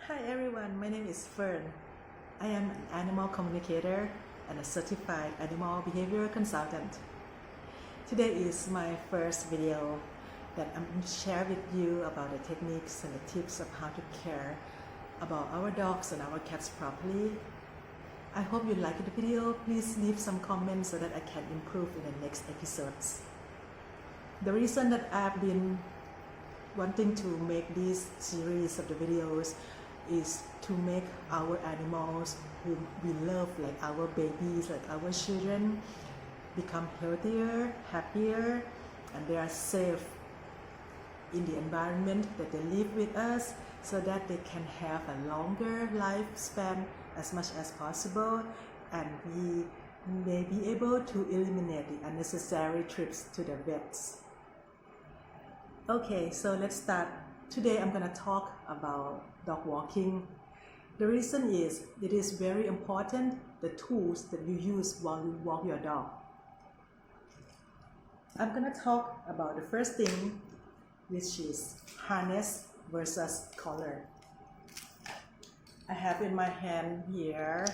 Hi everyone, my name is Fern. I am an animal communicator and a certified animal behavior consultant. Today is my first video that I'm going to share with you about the techniques and the tips of how to care about our dogs and our cats properly. I hope you liked the video. Please leave some comments so that I can improve in the next episodes. The reason that I've been wanting to make this series of the videos is to make our animals whom we love, like our babies, like our children, become healthier, happier, and they are safe in the environment that they live with us, so that they can have a longer lifespan as much as possible, and we may be able to eliminate the unnecessary trips to the vets. Okay, so let's start. Today I'm going to talk about dog walking. The reason is it is very important, the tools that you use while you walk your dog. I'm going to talk about the first thing, which is harness versus collar. I have in my hand here,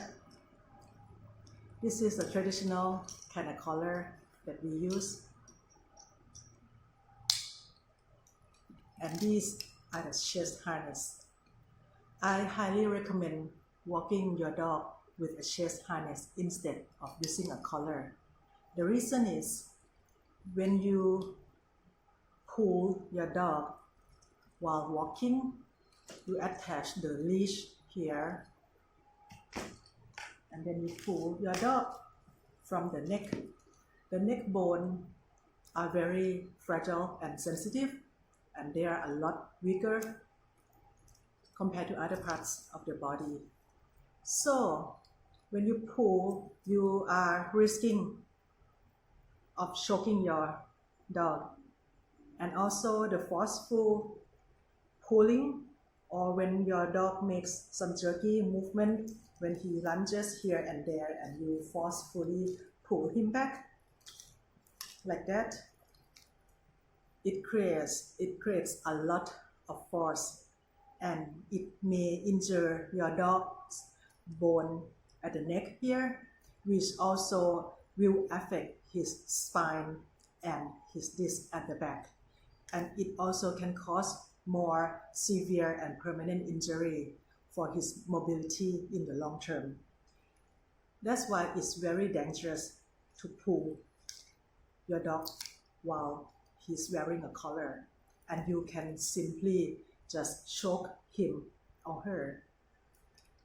this is a traditional kind of collar that we use. And these are the chest harness. I highly recommend walking your dog with a chest harness instead of using a collar. The reason is when you pull your dog while walking, you attach the leash here, and then you pull your dog from the neck. The neck bone are very fragile and sensitive, and they are a lot weaker compared to other parts of the body. So when you pull, you are risking of choking your dog. And also the forceful pulling, or when your dog makes some jerky movement, when he lunges here and there and you forcefully pull him back like that, it creates a lot of force, and it may injure your dog's bone at the neck here, which also will affect his spine and his disc at the back. And it also can cause more severe and permanent injury for his mobility in the long term. That's why it's very dangerous to pull your dog while he's wearing a collar, and you can simply just choke him or her.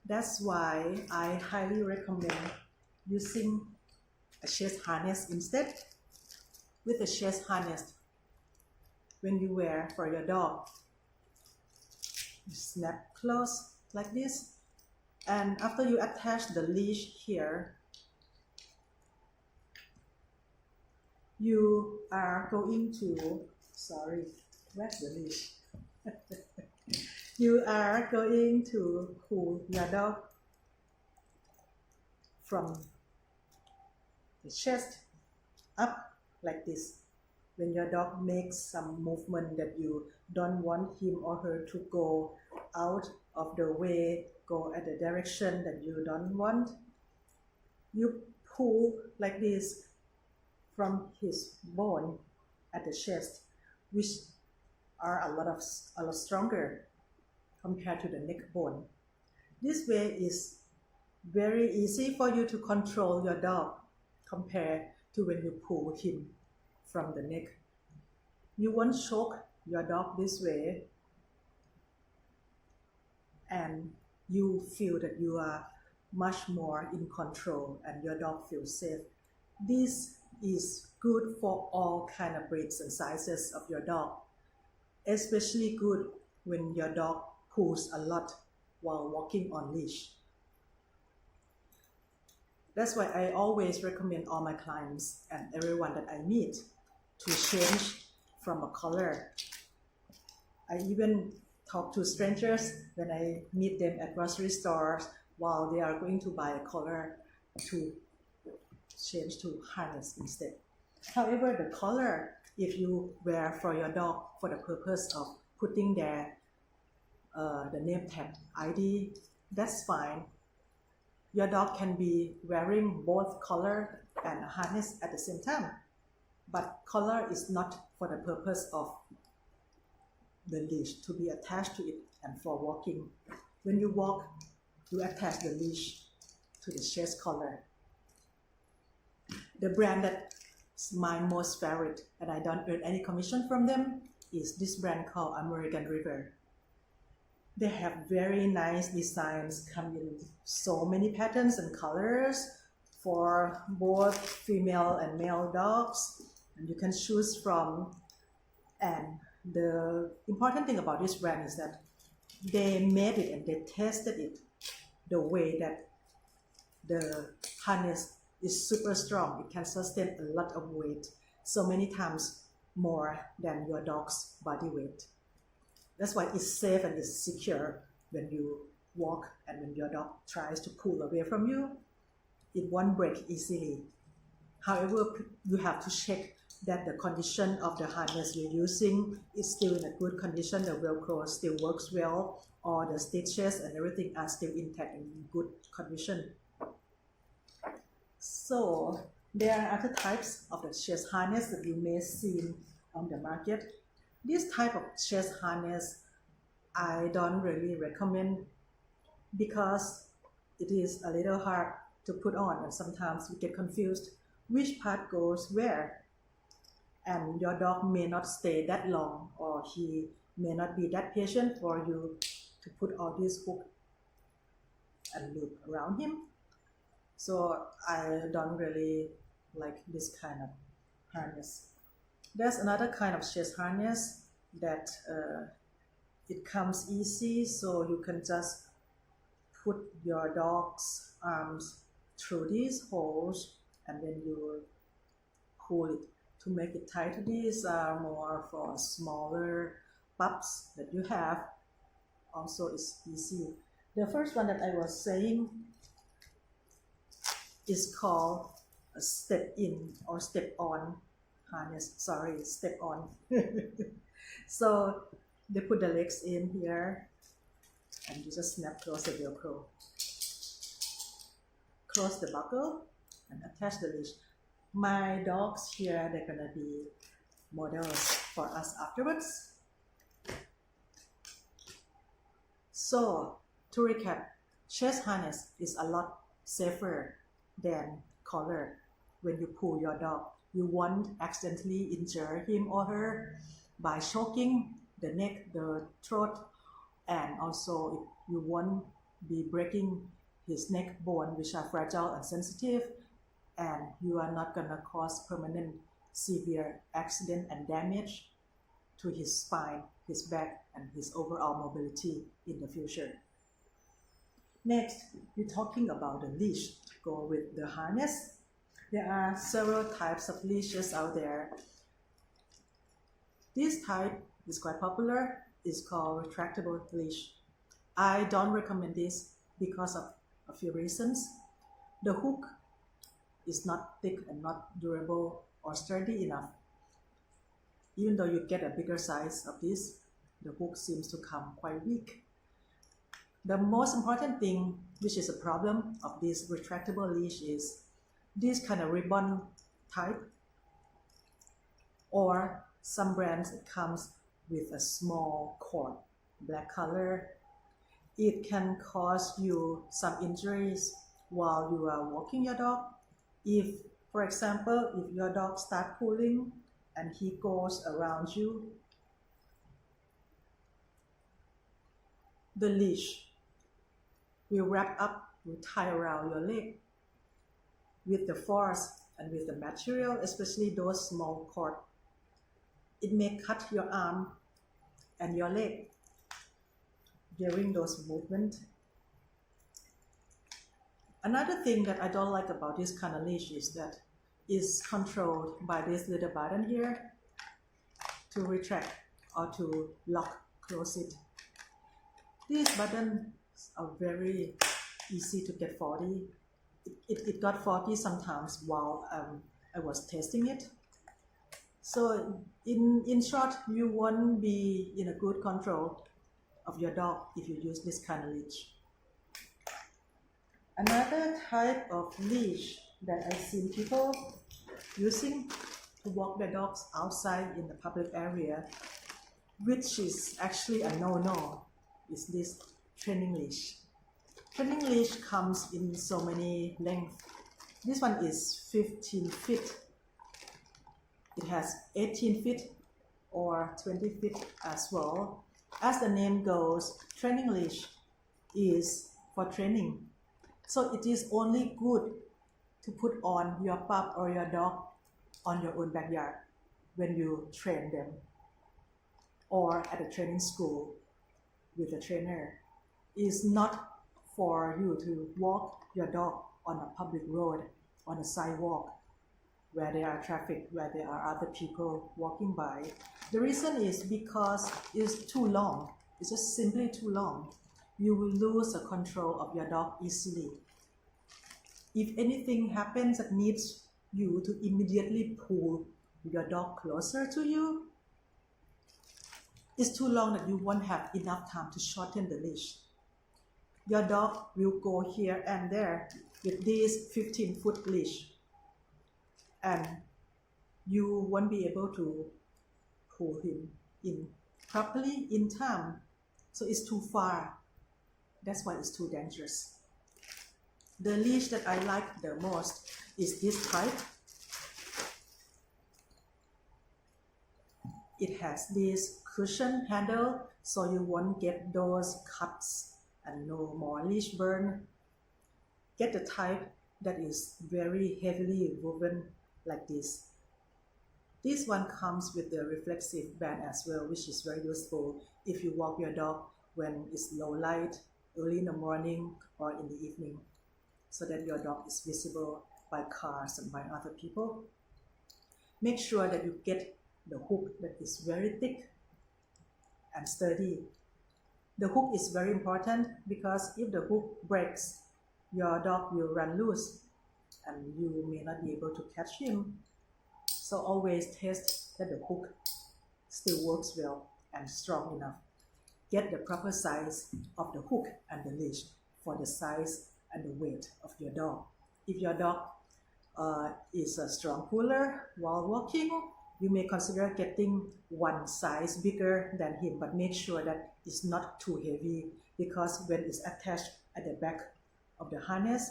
That's why I highly recommend using a chest harness instead. With a chest harness, when you wear for your dog, you snap close like this, and after you attach the leash here, you are going to, where's the leash? You are going to pull your dog from the chest up like this. When your dog makes some movement that you don't want him or her to go out of the way, go at the direction that you don't want, you pull like this from his bone at the chest, which are a lot stronger compared to the neck bone. This way is very easy for you to control your dog compared to when you pull him from the neck. You won't choke your dog this way, and you feel that you are much more in control and your dog feels safe. This is good for all kind of breeds and sizes of your dog, especially good when your dog pulls a lot while walking on leash. That's why I always recommend all my clients and everyone that I meet to change from a collar. I even talk to strangers when I meet them at grocery stores while they are going to buy a collar, to change to harness instead. However, the collar, if you wear for your dog for the purpose of putting their the name tag ID, that's fine. Your dog can be wearing both collar and harness at the same time, but collar is not for the purpose of the leash to be attached to it and for walking. When you walk, you attach the leash to the chest collar. The brand that's my most favorite, and I don't earn any commission from them, is this brand called American River. They have very nice designs, come in so many patterns and colors for both female and male dogs, and you can choose from. And the important thing about this brand is that they made it and they tested it the way that the harness is super strong. It can sustain a lot of weight, so many times more than your dog's body weight. That's why it's safe and it's secure when you walk, and when your dog tries to pull away from you, it won't break easily. However, you have to check that the condition of the harness you're using is still in a good condition, the Velcro still works well, or the stitches and everything are still intact in good condition. So there are other types of the chest harness that you may see on the market. This type of chest harness I don't really recommend because it is a little hard to put on, and sometimes you get confused which part goes where, and your dog may not stay that long, or he may not be that patient for you to put all these hook and loop around him. So I don't really like this kind of harness. There's another kind of chest harness that it comes easy, so you can just put your dog's arms through these holes and then you pull it to make it tight. These are more for smaller pups that you have. Also, it's easy. The first one that I was saying is called a step-in or step-on harness. Sorry, step-on. So they put the legs in here and you just snap close the Velcro. Close the buckle and attach the leash. My dogs here, they're gonna be models for us afterwards. So to recap, chest harness is a lot safer than collar. When you pull your dog, you won't accidentally injure him or her by choking the neck, the throat, and also you won't be breaking his neck bone, which are fragile and sensitive, and you are not gonna cause permanent severe accident and damage to his spine, his back, and his overall mobility in the future. Next, we're talking about the leash to go with the harness. There are several types of leashes out there. This type is quite popular. It's called retractable leash. I don't recommend this because of a few reasons. The hook is not thick and not durable or sturdy enough. Even though you get a bigger size of this, the hook seems to come quite weak. The most important thing, which is a problem of this retractable leash, is this kind of ribbon type, or some brands it comes with a small cord, black color. It can cause you some injuries while you are walking your dog. If, for example, if your dog starts pulling and he goes around you, the leash will wrap up, will tie around your leg with the force and with the material, especially those small cord. It may cut your arm and your leg during those movements. Another thing that I don't like about this kind of leash is that it's controlled by this little button here to retract or to lock, close it. These buttons are very easy to get faulty. It got faulty sometimes while I was testing it. So in short, you won't be in a good control of your dog if you use this kind of leash. Another type of leash that I've seen people using to walk their dogs outside in the public area, which is actually a no-no, is this training leash. Training leash comes in so many lengths. This one is 15 feet. It has 18 feet or 20 feet as well. As the name goes, training leash is for training. So it is only good to put on your pup or your dog on your own backyard when you train them, or at a training school with a trainer. It's not for you to walk your dog on a public road, on a sidewalk, where there are traffic, where there are other people walking by. The reason is because it's too long. It's just simply too long. You will lose the control of your dog easily. If anything happens that needs you to immediately pull your dog closer to you, it's too long that you won't have enough time to shorten the leash. Your dog will go here and there with this 15-foot leash, and you won't be able to pull him in properly in time. So it's too far. That's why it's too dangerous. The leash that I like the most is this type. It has this cushion handle, so you won't get those cuts and no more leash burn. Get the type that is very heavily woven like this. This one comes with the reflexive band as well, which is very useful if you walk your dog when it's low light, early in the morning or in the evening, so that your dog is visible by cars and by other people. Make sure that you get the hook that is very thick and sturdy. The hook is very important because if the hook breaks, your dog will run loose and you may not be able to catch him. So always test that the hook still works well and strong enough. Get the proper size of the hook and the leash for the size and the weight of your dog. If your dog is a strong puller while walking, you may consider getting one size bigger than him, but make sure that it's not too heavy, because when it's attached at the back of the harness,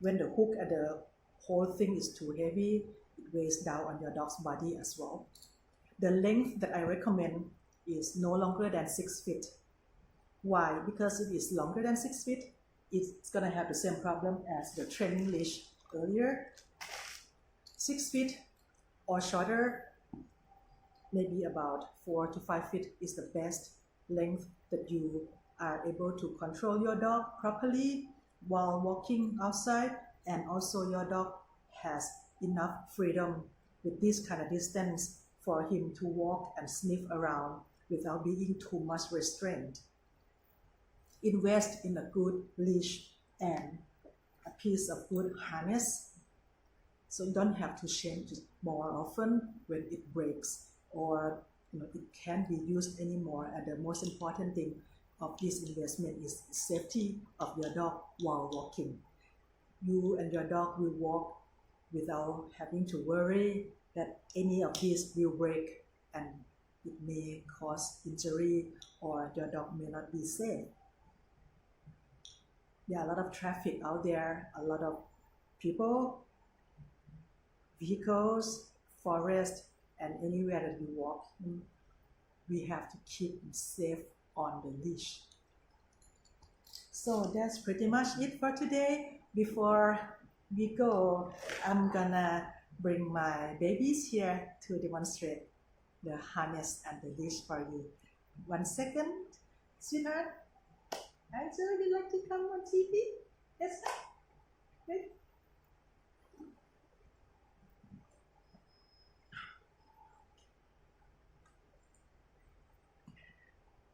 when the hook and the whole thing is too heavy, it weighs down on your dog's body as well. The length that I recommend is no longer than 6 feet. Why? Because if it's longer than 6 feet, it's gonna have the same problem as the training leash earlier. 6 feet or shorter, maybe about 4 to 5 feet is the best length that you are able to control your dog properly while walking outside, and also your dog has enough freedom with this kind of distance for him to walk and sniff around without being too much restrained. Invest in a good leash and a piece of good harness, so you don't have to change it more often when it breaks or it can't be used anymore. And the most important thing of this investment is safety of your dog while walking. You and your dog will walk without having to worry that any of these will break and it may cause injury or your dog may not be safe. There are a lot of traffic out there, a lot of people, vehicles, forest, and anywhere that you walk, we have to keep safe on the leash. So that's pretty much it for today. Before we go, I'm gonna bring my babies here to demonstrate the harness and the leash for you. 1 second, sweetheart. Angel, would you like to come on TV? Yes, sir. Good.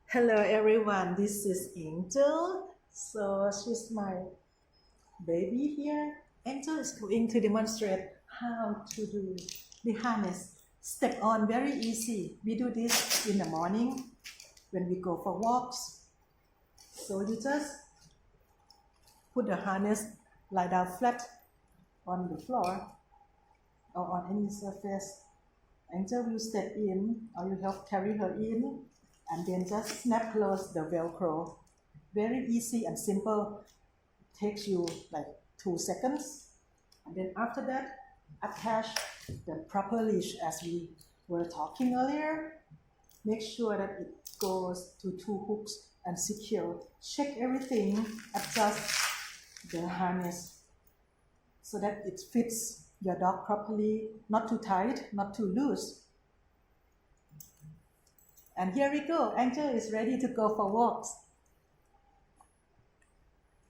Hello everyone, this is Angel. So she's my baby here. Angel is going to demonstrate how to do the harness. Step on, very easy. We do this in the morning when we go for walks. So you just put the harness lie down flat on the floor or on any surface. Angel will step in, or you help carry her in, and then just snap close the Velcro. Very easy and simple. Takes you like 2 seconds. And then after that, attach the proper leash as we were talking earlier. Make sure that it goes to 2 hooks and secure. Check everything, adjust the harness so that it fits your dog properly, not too tight, not too loose. And here we go, Angel is ready to go for walks.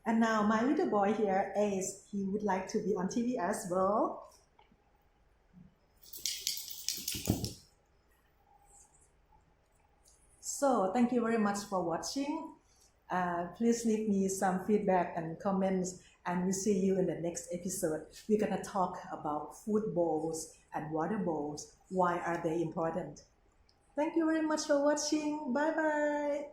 And now my little boy here, Ace, he would like to be on TV as well. So thank you very much for watching. Please leave me some feedback and comments, and we'll see you in the next episode. We're gonna talk about food bowls and water bowls. Why are they important? Thank you very much for watching. Bye bye.